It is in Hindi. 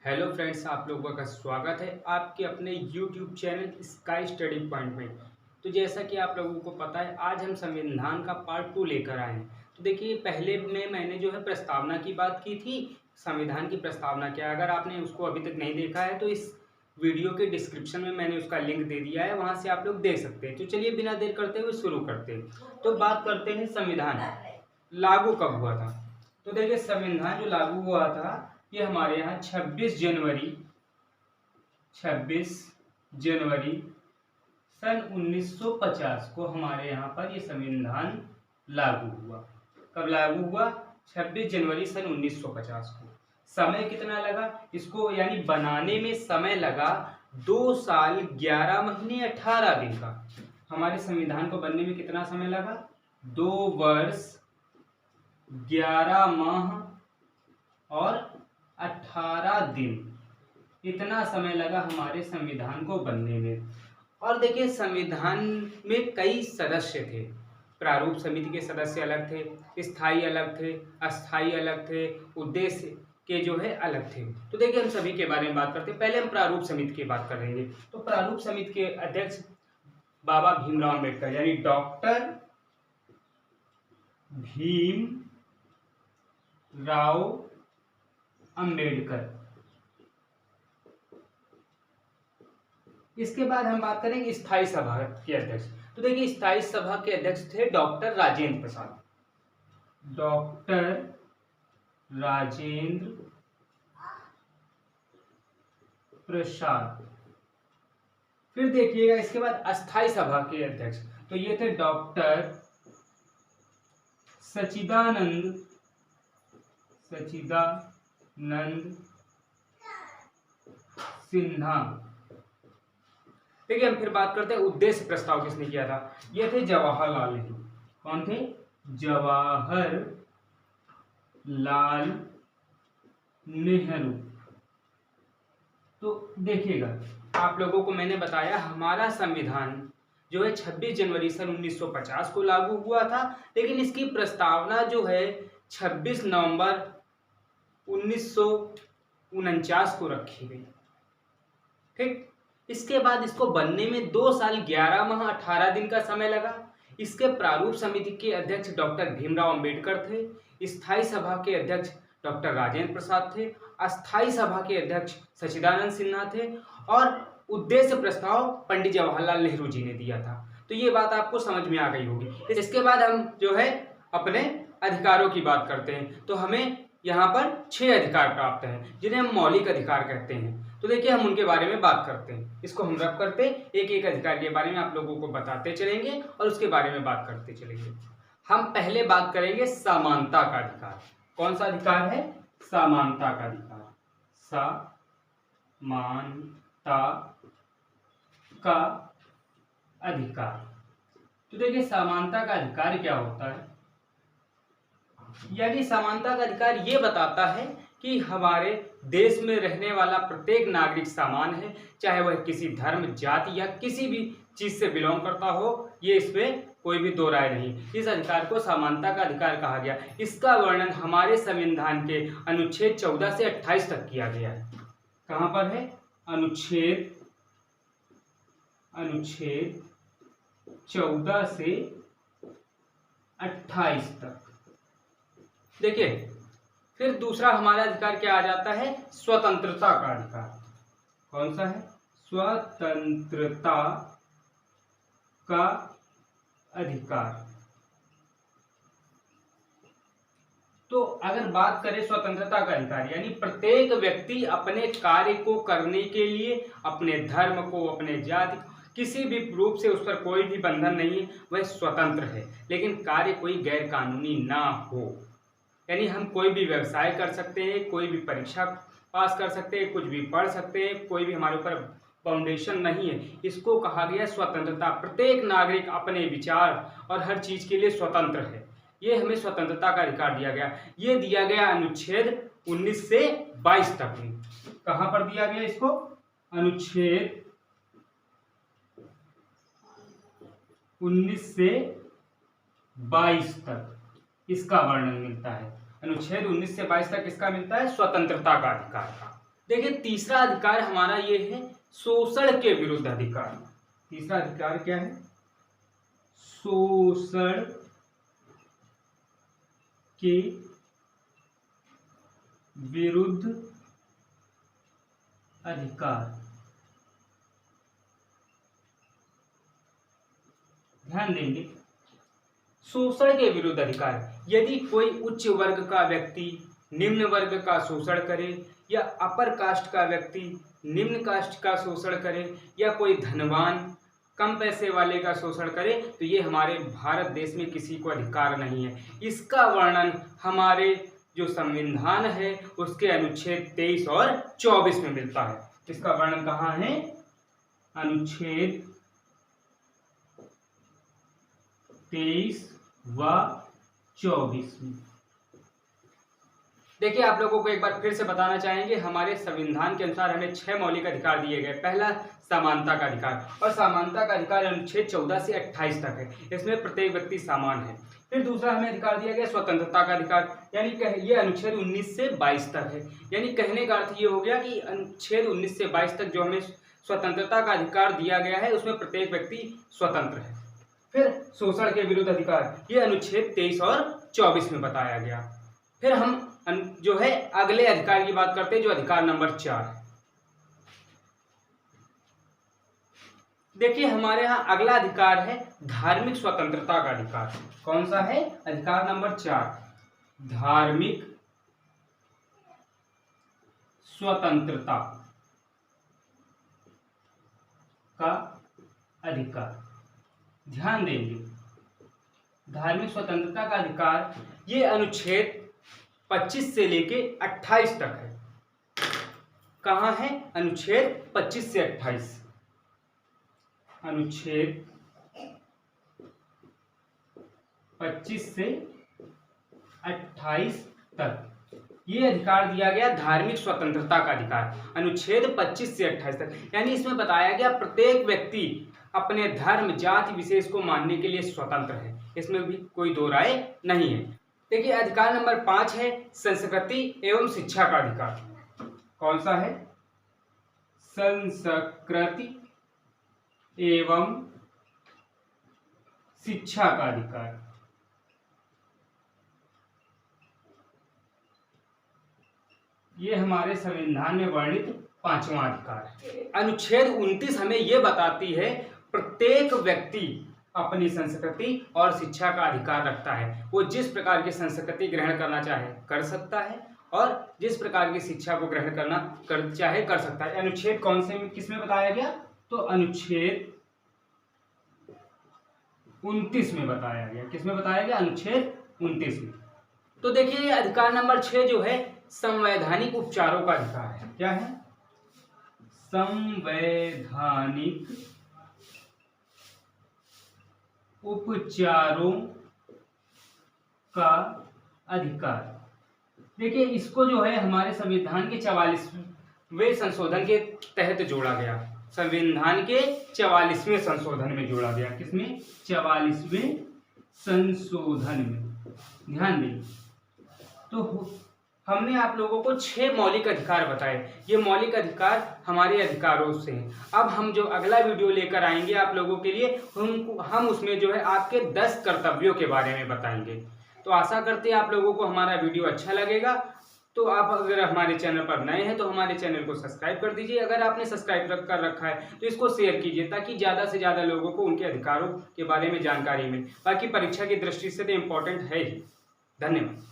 हेलो फ्रेंड्स, आप लोगों का स्वागत है आपके अपने YouTube channel sky study point में। तो जैसा कि आप लोगों को पता है, आज हम संविधान का पार्ट 2 लेकर आए हैं। तो देखिए, पहले में मैंने जो है प्रस्तावना की बात की थी। संविधान की प्रस्तावना क्या, अगर आपने उसको अभी तक नहीं देखा है तो इस वीडियो के डिस्क्रिप्शन में मैंने उसका लिंक दे दिया है, वहाँ से आप लोग देख सकते हैं। तो चलिए बिना देर करते हुए शुरू करते हैं। तो बात करते हैं संविधान लागू कब हुआ था। तो देखिए, संविधान जो लागू हुआ था ये हमारे यहाँ 26 जनवरी सन 1950 को हमारे यहाँ पर ये संविधान लागू हुआ। कब लागू हुआ? 26 जनवरी सन 1950 को। समय कितना लगा इसको, यानी बनाने में समय लगा 2 साल 11 महीने 18 दिन का। हमारे संविधान को बनने में कितना समय लगा? 2 वर्ष 11 माह और 18 दिन, इतना समय लगा हमारे संविधान को बनने में। और देखिए, संविधान में कई सदस्य थे। प्रारूप समिति के सदस्य अलग थे, स्थायी अलग थे, अस्थायी अलग थे, उद्देश्य के जो है अलग थे। तो देखिए, हम सभी के बारे में बात करते हैं। पहले हम प्रारूप समिति की बात करेंगे। तो प्रारूप समिति के अध्यक्ष बाबा भीमराव अम्बेडकर, यानी डॉक्टर भीमराव अम्बेडकर। इसके बाद हम बात करेंगे स्थायी सभा के अध्यक्ष। तो देखिए, स्थायी सभा के अध्यक्ष थे डॉक्टर राजेंद्र प्रसाद। डॉक्टर राजेंद्र प्रसाद। फिर देखिएगा, इसके बाद अस्थायी सभा के अध्यक्ष, तो ये थे डॉक्टर सच्चिदानंद सिन्हा। देखिए, हम फिर बात करते हैं उद्देश्य प्रस्ताव किसने किया था। ये थे जवाहरलाल नेहरू। कौन थे? जवाहरलाल नेहरू। तो देखिएगा, आप लोगों को मैंने बताया हमारा संविधान जो है 26 जनवरी सन 1950 को लागू हुआ था, लेकिन इसकी प्रस्तावना जो है 26 नवंबर 1949 को रखी गई। ठीक, इसके बाद इसको बनने में 2 साल 11 माह 18 दिन का समय लगा। इसके प्रारूप समिति के अध्यक्ष डॉक्टर भीमराव अंबेडकर थे। स्थायी सभा के अध्यक्ष डॉक्टर राजेंद्र प्रसाद थे। अस्थायी सभा के अध्यक्ष सच्चिदानंद सिन्हा थे। और उद्देश्य प्रस्ताव पंडित जवाहरलाल नेहरू जी ने दिया था। तो ये बात आपको समझ में आ गई होगी। इसके बाद हम जो है अपने अधिकारों की बात करते हैं। तो हमें यहाँ पर 6 अधिकार प्राप्त हैं, जिन्हें हम मौलिक अधिकार कहते हैं। तो देखिए, हम उनके बारे में बात करते हैं। इसको हम रब करते एक एक अधिकार के बारे में आप लोगों को बताते चलेंगे और उसके बारे में बात करते चलेंगे। हम पहले बात करेंगे समानता का अधिकार। कौन सा अधिकार है? समानता का अधिकार। समानता का अधिकार। तो देखिए, समानता का अधिकार क्या होता है? यानी समानता का अधिकार ये बताता है कि हमारे देश में रहने वाला प्रत्येक नागरिक समान है, चाहे वह किसी धर्म, जाति या किसी भी चीज से बिलोंग करता हो। ये इसमें कोई भी दो राय नहीं। इस अधिकार को समानता का अधिकार कहा गया। इसका वर्णन हमारे संविधान के अनुच्छेद 14 से 28 तक किया गया है। कहाँ पर है? अनुच्छेद 14 से 28 तक। देखिए, फिर दूसरा हमारा अधिकार क्या आ जाता है? स्वतंत्रता का अधिकार। कौन सा है? स्वतंत्रता का अधिकार। तो अगर बात करें स्वतंत्रता का अधिकार, यानी प्रत्येक व्यक्ति अपने कार्य को करने के लिए अपने धर्म को, अपने जाति, किसी भी रूप से उस पर कोई भी बंधन नहीं है, वह स्वतंत्र है। लेकिन कार्य कोई गैर कानूनी ना हो। यानी हम कोई भी व्यवसाय कर सकते हैं, कोई भी परीक्षा पास कर सकते हैं, कुछ भी पढ़ सकते हैं, कोई भी हमारे ऊपर बाउंडेशन नहीं है। इसको कहा गया स्वतंत्रता। प्रत्येक नागरिक अपने विचार और हर चीज के लिए स्वतंत्र है। ये हमें स्वतंत्रता का अधिकार दिया गया। ये दिया गया अनुच्छेद 19 से 22 तक में। कहां पर दिया गया इसको? अनुच्छेद 19 से 22 तक इसका वर्णन मिलता है। अनुच्छेद 19 से 22 तक इसका मिलता है स्वतंत्रता का अधिकार का। देखिए तीसरा अधिकार हमारा ये है शोषण के विरुद्ध अधिकार। तीसरा अधिकार क्या है? शोषण के विरुद्ध अधिकार। ध्यान देंगे, शोषण के विरुद्ध अधिकार। यदि कोई उच्च वर्ग का व्यक्ति निम्न वर्ग का शोषण करे, या अपर कास्ट का व्यक्ति निम्न कास्ट का शोषण करे, या कोई धनवान कम पैसे वाले का शोषण करे, तो ये हमारे भारत देश में किसी को अधिकार नहीं है। इसका वर्णन हमारे जो संविधान है उसके अनुच्छेद 23 और 24 में मिलता है। इसका वर्णन कहाँ है? अनुच्छेद 23 व 24 में। देखिए आप लोगों को एक बार फिर से बताना चाहेंगे, हमारे संविधान के अनुसार हमें 6 मौलिक अधिकार दिए गए। पहला समानता का अधिकार, और समानता का अधिकार अनुच्छेद 14 से 28 तक है। इसमें प्रत्येक व्यक्ति समान है। फिर दूसरा हमें अधिकार दिया गया स्वतंत्रता का अधिकार, यानी ये अनुच्छेद 19 से 22 तक है। यानी कहने का अर्थ ये हो गया कि अनुच्छेद 19 से 22 तक जो हमें स्वतंत्रता का अधिकार दिया गया है उसमें प्रत्येक व्यक्ति स्वतंत्र है। फिर शोषण के विरुद्ध अधिकार, ये अनुच्छेद 23 और 24 में बताया गया। फिर हम जो है अगले अधिकार की बात करते हैं, जो अधिकार नंबर 4 है। देखिए हमारे यहाँ अगला अधिकार है धार्मिक स्वतंत्रता का अधिकार। कौन सा है? अधिकार नंबर 4, धार्मिक स्वतंत्रता का अधिकार। ध्यान देंगे, धार्मिक स्वतंत्रता का अधिकार ये अनुच्छेद 25 से लेके 28 तक है। कहाँ है? अनुच्छेद 25 से 28। अनुच्छेद 25 से 28 तक ये अधिकार दिया गया धार्मिक स्वतंत्रता का अधिकार, अनुच्छेद 25 से 28 तक। यानी इसमें बताया गया प्रत्येक व्यक्ति अपने धर्म जाति विशेष को मानने के लिए स्वतंत्र है। इसमें भी कोई दो राय नहीं है। देखिए अधिकार नंबर 5 है संस्कृति एवं शिक्षा का अधिकार। कौन सा है? संस्कृति एवं शिक्षा का अधिकार। ये हमारे संविधान में वर्णित 5वां अधिकार है। अनुच्छेद 29 हमें यह बताती है प्रत्येक व्यक्ति अपनी संस्कृति और शिक्षा का अधिकार रखता है। वो जिस प्रकार की संस्कृति ग्रहण करना चाहे कर सकता है, और जिस प्रकार की शिक्षा को ग्रहण करना चाहे कर सकता है। अनुच्छेद कौन से किसमें बताया गया? तो अनुच्छेद 29 में बताया गया। किसमें बताया गया? अनुच्छेद 29 में। तो देखिए अधिकार नंबर 6 जो है संवैधानिक उपचारों का अधिकार है। क्या है? संवैधानिक उपचारों का अधिकार। देखिए इसको जो है हमारे संविधान के 44वें संशोधन के तहत जोड़ा गया। संविधान के 44वें संशोधन में जोड़ा गया। किसमें? 44वें संशोधन में। ध्यान दें, तो हमने आप लोगों को 6 मौलिक अधिकार बताए। ये मौलिक अधिकार हमारे अधिकारों से हैं। अब हम जो अगला वीडियो लेकर आएंगे आप लोगों के लिए, हम उसमें जो है आपके 10 कर्तव्यों के बारे में बताएंगे। तो आशा करते हैं आप लोगों को हमारा वीडियो अच्छा लगेगा। तो आप अगर हमारे चैनल पर नए हैं तो हमारे चैनल को सब्सक्राइब कर दीजिए। अगर आपने सब्सक्राइब कर रखा है तो इसको शेयर कीजिए, ताकि ज़्यादा से ज़्यादा लोगों को उनके अधिकारों के बारे में जानकारी मिले। बाकी परीक्षा की दृष्टि से तो इम्पोर्टेंट है ही। धन्यवाद।